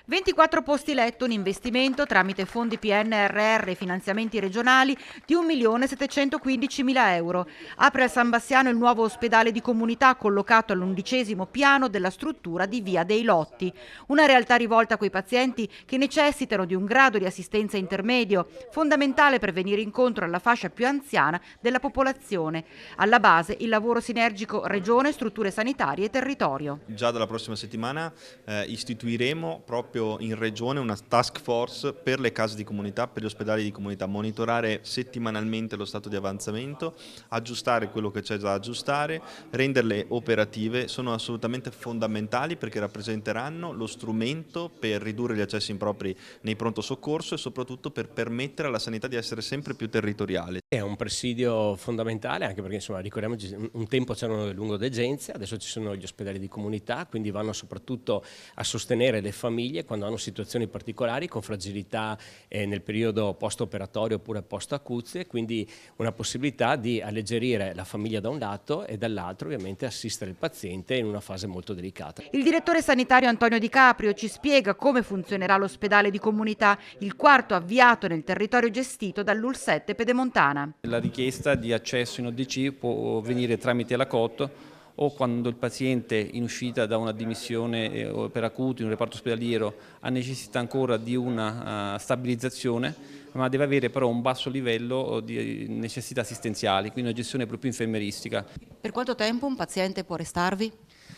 24 posti letto, un investimento tramite fondi PNRR e finanziamenti regionali di 1.715.000 euro. Apre a San Bassiano il nuovo ospedale di comunità collocato all'11° piano della struttura di Via dei Lotti. Una realtà rivolta a quei pazienti che necessitano di un grado di assistenza intermedio, fondamentale per venire incontro alla fascia più anziana della popolazione. Alla base il lavoro sinergico regione, strutture sanitarie e territorio. Già dalla prossima settimana istituiremo proprio in regione una task force per le case di comunità, per gli ospedali di comunità, monitorare settimanalmente lo stato di avanzamento, aggiustare quello che c'è da aggiustare, renderle operative. Sono assolutamente fondamentali perché rappresenteranno lo strumento per ridurre gli accessi impropri nei pronto soccorso e soprattutto per permettere alla sanità di essere sempre più territoriale. È un presidio fondamentale anche perché insomma, ricordiamoci un tempo c'erano le lungodegenze, adesso ci sono gli ospedali di comunità, quindi vanno soprattutto a sostenere le famiglie quando hanno situazioni particolari con fragilità nel periodo post-operatorio oppure post-acuzie, quindi una possibilità di alleggerire la famiglia da un lato e dall'altro ovviamente assistere il paziente in una fase molto delicata. Il direttore sanitario Antonio Di Caprio ci spiega come funzionerà l'ospedale di comunità, il quarto avviato nel territorio gestito dall'UL7 Pedemontana. La richiesta di accesso in ODC può venire tramite la COT o quando il paziente in uscita da una dimissione per acuto in un reparto ospedaliero ha necessità ancora di una stabilizzazione, ma deve avere però un basso livello di necessità assistenziali, quindi una gestione proprio infermeristica. Per quanto tempo un paziente può restarvi?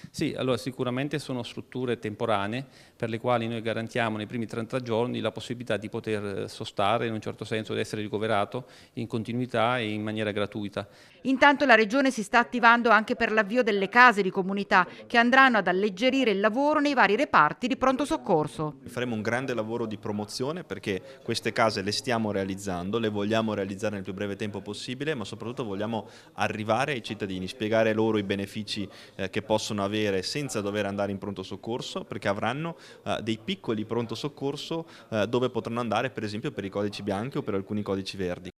Sì, allora sicuramente sono strutture temporanee per le quali noi garantiamo nei primi 30 giorni la possibilità di poter sostare in un certo senso, di essere ricoverato in continuità e in maniera gratuita. Intanto la Regione si sta attivando anche per l'avvio delle case di comunità che andranno ad alleggerire il lavoro nei vari reparti di pronto soccorso. Faremo un grande lavoro di promozione perché queste case le stiamo realizzando, le vogliamo realizzare nel più breve tempo possibile, ma soprattutto vogliamo arrivare ai cittadini, spiegare loro i benefici che possono avere senza dover andare in pronto soccorso, perché avranno dei piccoli pronto soccorso dove potranno andare per esempio per i codici bianchi o per alcuni codici verdi.